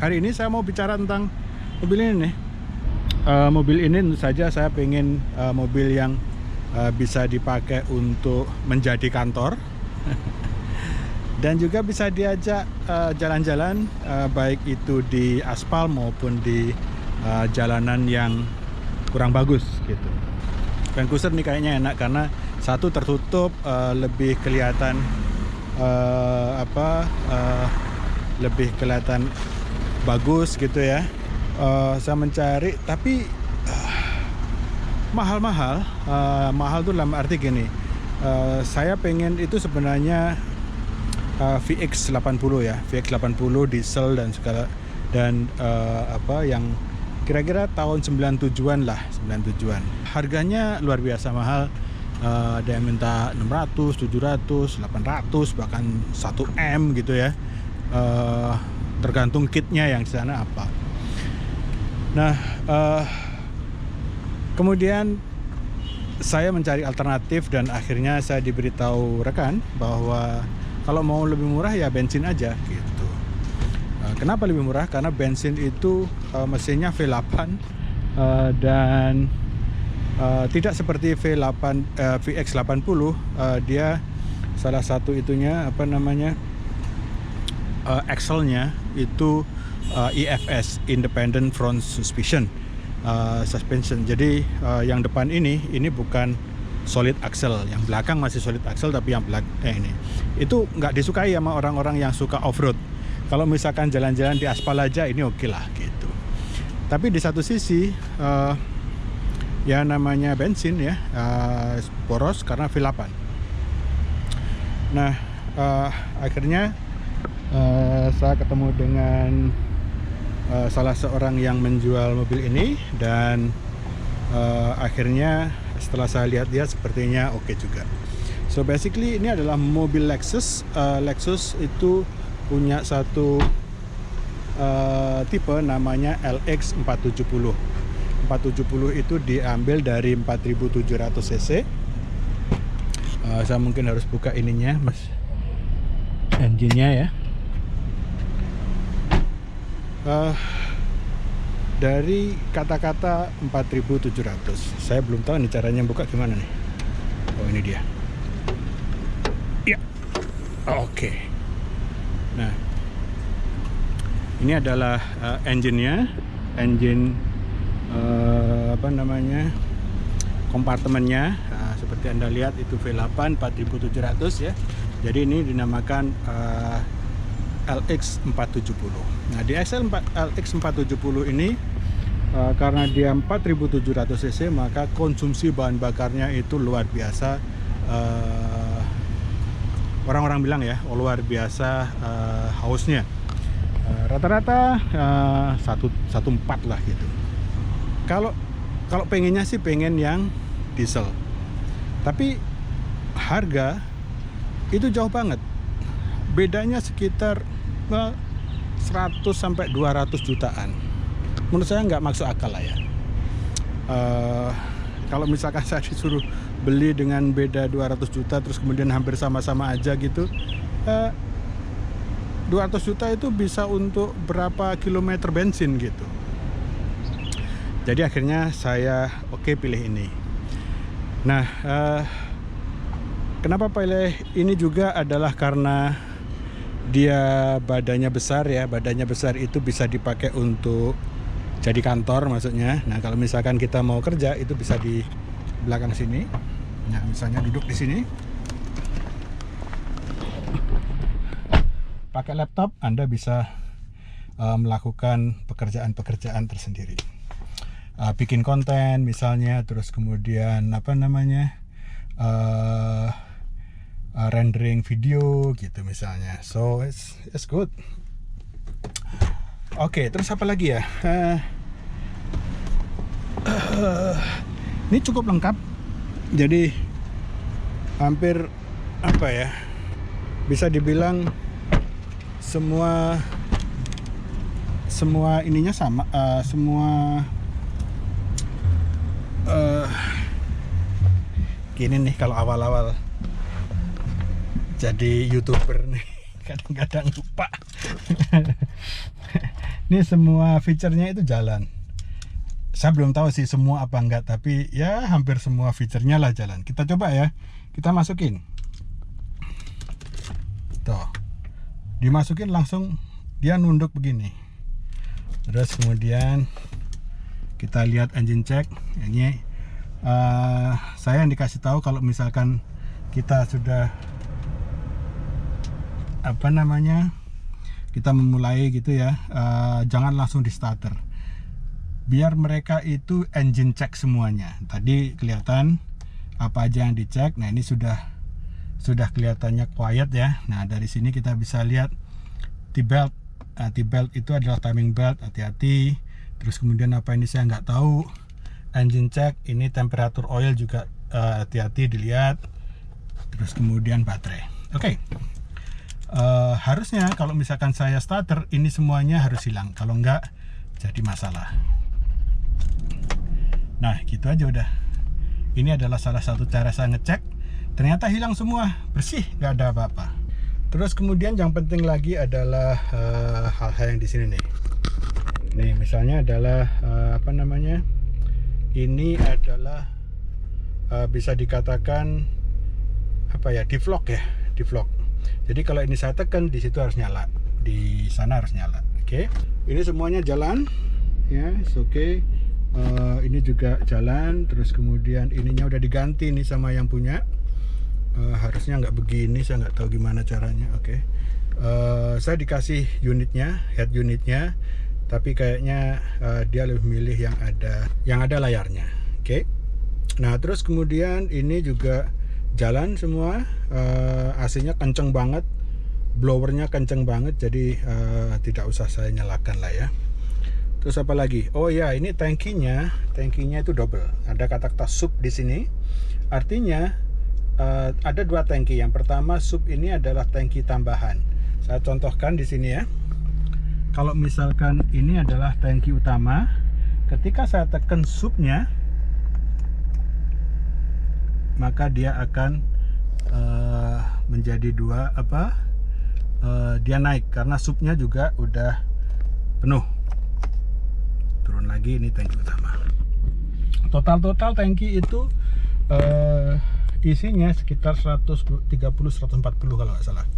Hari ini saya mau bicara tentang mobil ini nih. Mobil ini tentu saja saya pengen mobil yang bisa dipakai untuk menjadi kantor dan juga bisa diajak jalan-jalan, baik itu di aspal maupun di jalanan yang kurang bagus gitu. Vancouver nih kayaknya enak karena satu tertutup, lebih kelihatan lebih kelihatan bagus gitu ya. Saya mencari tapi mahal-mahal. Mahal tuh dalam arti gini, saya pengen itu sebenarnya VX80 ya, VX80 diesel dan segala, dan yang kira-kira tahun 97-an lah, 97-an. Harganya luar biasa mahal. Ada yang minta 600, 700, 800, bahkan 1M gitu ya. Tergantung kitnya yang di sana apa. Nah, kemudian saya mencari alternatif dan akhirnya saya diberitahu rekan bahwa kalau mau lebih murah ya bensin aja gitu. Kenapa lebih murah? Karena bensin itu mesinnya V8 dan tidak seperti VX80. Dia salah satu itunya axle-nya itu IFS, Independent Front Suspension. Jadi yang depan ini bukan solid axle, yang belakang masih solid axle, tapi yang ini itu nggak disukai sama orang-orang yang suka off-road. Kalau misalkan jalan-jalan di aspal aja ini oke lah gitu. Tapi di satu sisi ya namanya bensin ya, boros karena V8. Nah, akhirnya saya ketemu dengan salah seorang yang menjual mobil ini dan akhirnya setelah saya lihat sepertinya oke juga. So basically ini adalah mobil Lexus. Lexus itu punya satu tipe namanya LX 470. 470 itu diambil dari 4700 cc. Saya mungkin harus buka ininya, mas, engine-nya ya. Dari kata-kata 4700, saya belum tahu nih caranya buka gimana nih. Oh, ini dia ya. Oke. Nah, ini adalah engine-nya, kompartemennya. Seperti Anda lihat itu V8 4700 ya. Jadi ini dinamakan LX 470. Nah, di LX 470 ini karena dia 4700 cc, maka konsumsi bahan bakarnya itu luar biasa. Orang-orang bilang ya, luar biasa hausnya. Rata-rata 1.4 lah gitu. Kalau pengennya sih pengen yang diesel. Tapi harga itu jauh banget. Bedanya sekitar 100 sampai 200 jutaan. Menurut saya nggak masuk akal lah ya. Kalau misalkan saya disuruh beli dengan beda 200 juta terus kemudian hampir sama-sama aja gitu, 200 juta itu bisa untuk berapa kilometer bensin gitu. Jadi akhirnya saya pilih ini. Nah, kenapa pilih ini juga adalah karena dia badannya besar ya. Badannya besar itu bisa dipakai untuk jadi kantor maksudnya. Nah, kalau misalkan kita mau kerja itu bisa di belakang sini. Nah, misalnya duduk di sini, pakai laptop, Anda bisa melakukan pekerjaan-pekerjaan tersendiri. Bikin konten misalnya, terus kemudian rendering video gitu misalnya. So it's good. Oke, terus apa lagi ya? Ini cukup lengkap. Jadi hampir bisa dibilang semua ininya sama, gini nih kalau awal-awal jadi YouTuber nih kadang-kadang lupa. Ini semua fiturnya itu jalan. Saya belum tahu sih semua apa enggak, tapi ya hampir semua fiturnya lah jalan. Kita coba ya, kita masukin. Tuh, dimasukin langsung dia nunduk begini. Terus kemudian kita lihat engine check. Ini saya yang dikasih tahu kalau misalkan kita sudah kita memulai gitu ya, jangan langsung di starter, biar mereka itu engine check semuanya. Tadi kelihatan apa aja yang dicek. Nah, ini sudah kelihatannya quiet ya. Nah, dari sini kita bisa lihat T-belt. T-belt itu adalah timing belt, hati-hati. Terus kemudian apa ini saya nggak tahu. Engine check, ini temperatur oil juga hati-hati dilihat. Terus kemudian baterai. Oke. Harusnya kalau misalkan saya starter, ini semuanya harus hilang. Kalau enggak, jadi masalah. Nah, gitu aja udah. Ini adalah salah satu cara saya ngecek. Ternyata hilang semua, bersih, nggak ada apa-apa. Terus kemudian yang penting lagi adalah hal-hal yang di sini nih. Nih, misalnya adalah ini adalah bisa dikatakan di-vlog ya, di-vlog. Jadi kalau ini saya tekan, di situ harus nyala, di sana harus nyala. Oke, ini semuanya jalan ya, oke. Ini juga jalan. Terus kemudian ininya udah diganti nih sama yang punya. Harusnya nggak begini, saya nggak tahu gimana caranya. Oke. Saya dikasih unitnya, head unitnya, tapi kayaknya dia lebih milih yang ada layarnya. Oke. Nah, terus kemudian ini juga jalan semua. AC-nya kenceng banget, blowernya kenceng banget, jadi tidak usah saya nyalakan lah ya. Terus apa lagi? Oh ya, ini tangkinya itu double. Ada kata-kata sub di sini. Artinya ada dua tangki. Yang pertama, sub ini adalah tangki tambahan. Saya contohkan di sini ya. Kalau misalkan ini adalah tangki utama, ketika saya tekan subnya, maka dia akan menjadi dua dia naik karena subnya juga udah penuh. Turun lagi, ini tangki utama. Total tangki itu isinya sekitar 130-140 kalau nggak salah.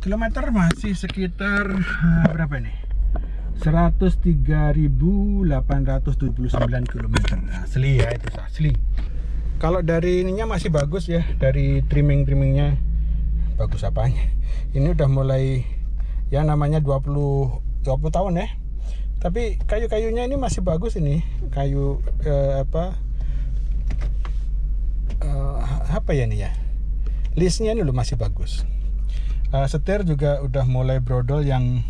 Kilometer masih sekitar berapa nih? 103.879 km. Asli ya, itu asli. Kalau dari ininya masih bagus ya, dari trimmingnya bagus apanya. Ini udah mulai ya namanya 20 tahun ya. Tapi kayu-kayunya ini masih bagus ini. Kayu apa ya nih ya? Listnya ini loh masih bagus. Setir juga udah mulai brodol, yang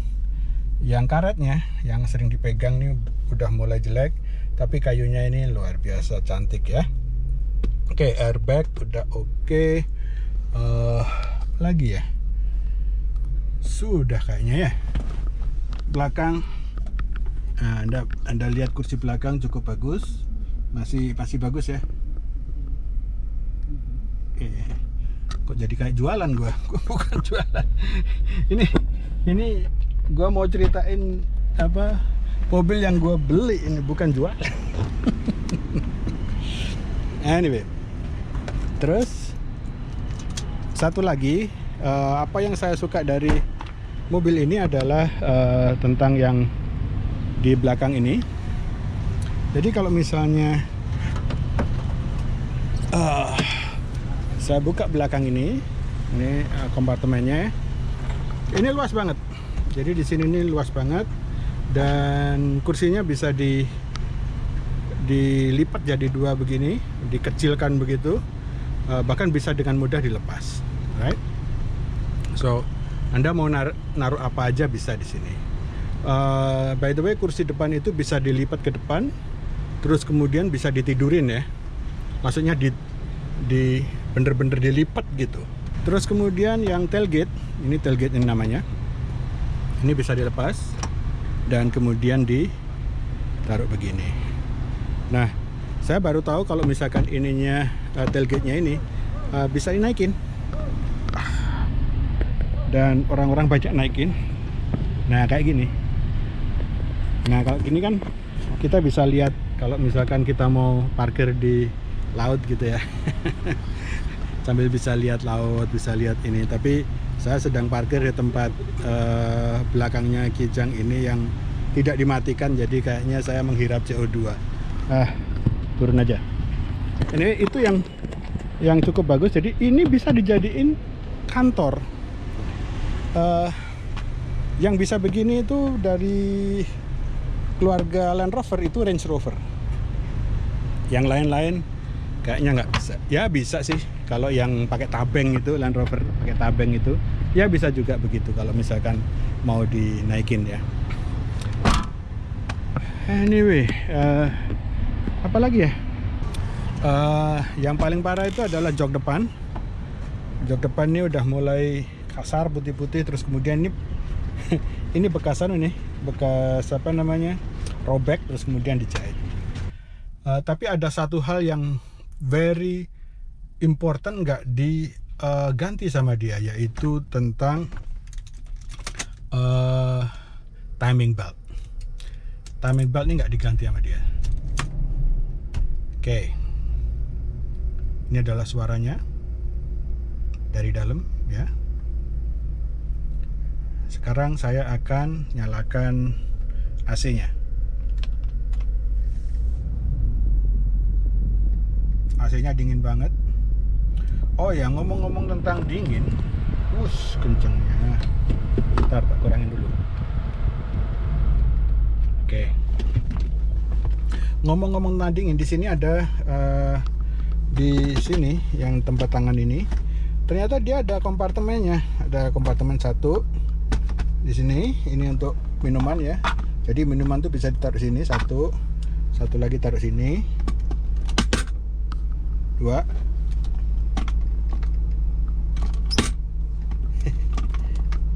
karetnya yang sering dipegang nih udah mulai jelek, tapi kayunya ini luar biasa cantik ya. Oke, airbag udah oke. Lagi ya, sudah kayaknya ya. Belakang, anda lihat kursi belakang cukup bagus, masih bagus ya. Oke. Kok jadi kayak jualan gua bukan jualan. Ini gua mau ceritain mobil yang gua beli, ini bukan jualan. Anyway, terus satu lagi, apa yang saya suka dari mobil ini adalah tentang yang di belakang ini. Jadi kalau misalnya saya buka belakang ini kompartemennya, ini luas banget. Jadi di sini ini luas banget, dan kursinya bisa dilipat jadi dua begini, dikecilkan begitu, bahkan bisa dengan mudah dilepas, right? So, Anda mau naruh apa aja bisa di sini. By the way, kursi depan itu bisa dilipat ke depan, terus kemudian bisa ditidurin ya. Maksudnya bener-bener dilipat gitu. Terus kemudian yang tailgate, ini tailgate ini namanya. Ini bisa dilepas dan kemudian ditaruh begini. Nah, saya baru tahu kalau misalkan ininya tailgate-nya ini bisa dinaikin. Dan orang-orang banyak naikin. Nah, kayak gini. Nah kalau gini kan kita bisa lihat kalau misalkan kita mau parkir di laut gitu ya. Sambil bisa lihat laut, bisa lihat ini. Tapi saya sedang parkir di tempat belakangnya Kijang ini yang tidak dimatikan, jadi kayaknya saya menghirap CO2. Turun aja. Ini itu yang cukup bagus. Jadi ini bisa dijadiin kantor. Yang bisa begini itu dari keluarga Land Rover itu Range Rover. Yang lain-lain kayaknya nggak bisa. Ya bisa sih. Kalau yang pakai tabeng itu Land Rover pakai tabeng itu, ya bisa juga begitu kalau misalkan mau dinaikin ya. Anyway, apa lagi ya? Yang paling parah itu adalah jok depan. Jok depan ini udah mulai kasar, putih-putih, terus kemudian ini ini bekasan ini, bekas apa namanya, robek, terus kemudian dijahit. Tapi ada satu hal yang very important nggak diganti sama dia, yaitu tentang timing belt. Timing belt ini nggak diganti sama dia. Oke. Ini adalah suaranya dari dalam ya. Sekarang saya akan nyalakan AC-nya. AC-nya dingin banget. Oh ya, ngomong-ngomong tentang dingin, kencengnya. Bentar, tak kurangin dulu. Oke. Ngomong-ngomong tentang dingin, di sini ada di sini yang tempat tangan ini. Ternyata dia ada kompartemennya. Ada kompartemen satu di sini. Ini untuk minuman ya. Jadi minuman tuh bisa ditaruh sini satu lagi taruh sini. 2.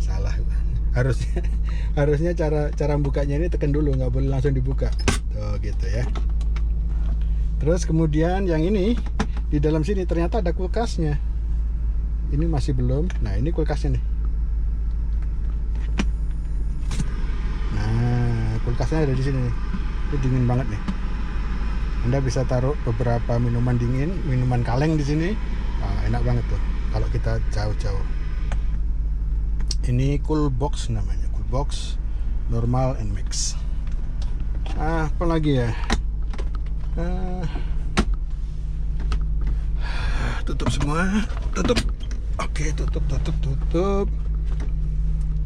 Salah. Harusnya cara bukanya ini tekan dulu, nggak boleh langsung dibuka. Tuh gitu ya. Terus kemudian yang ini di dalam sini ternyata ada kulkasnya. Ini masih belum. Nah, ini kulkasnya nih. Nah, kulkasnya ada di sini nih. Ini dingin banget nih. Anda bisa taruh beberapa minuman dingin, minuman kaleng di sini. Nah, enak banget tuh kalau kita jauh-jauh. Ini cool box namanya, cool box normal and mix. Apa lagi ya? Tutup semua, tutup. Oke, tutup.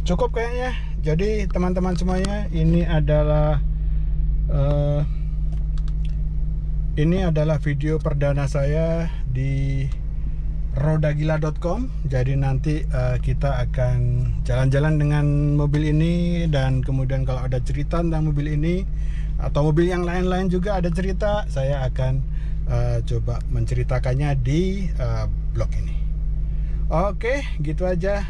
Cukup kayaknya. Jadi teman-teman semuanya, ini adalah video perdana saya di rodagila.com. Jadi nanti kita akan jalan-jalan dengan mobil ini, dan kemudian kalau ada cerita tentang mobil ini atau mobil yang lain-lain juga ada cerita, saya akan coba menceritakannya di blog ini. Oke, gitu aja.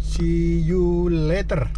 See you later.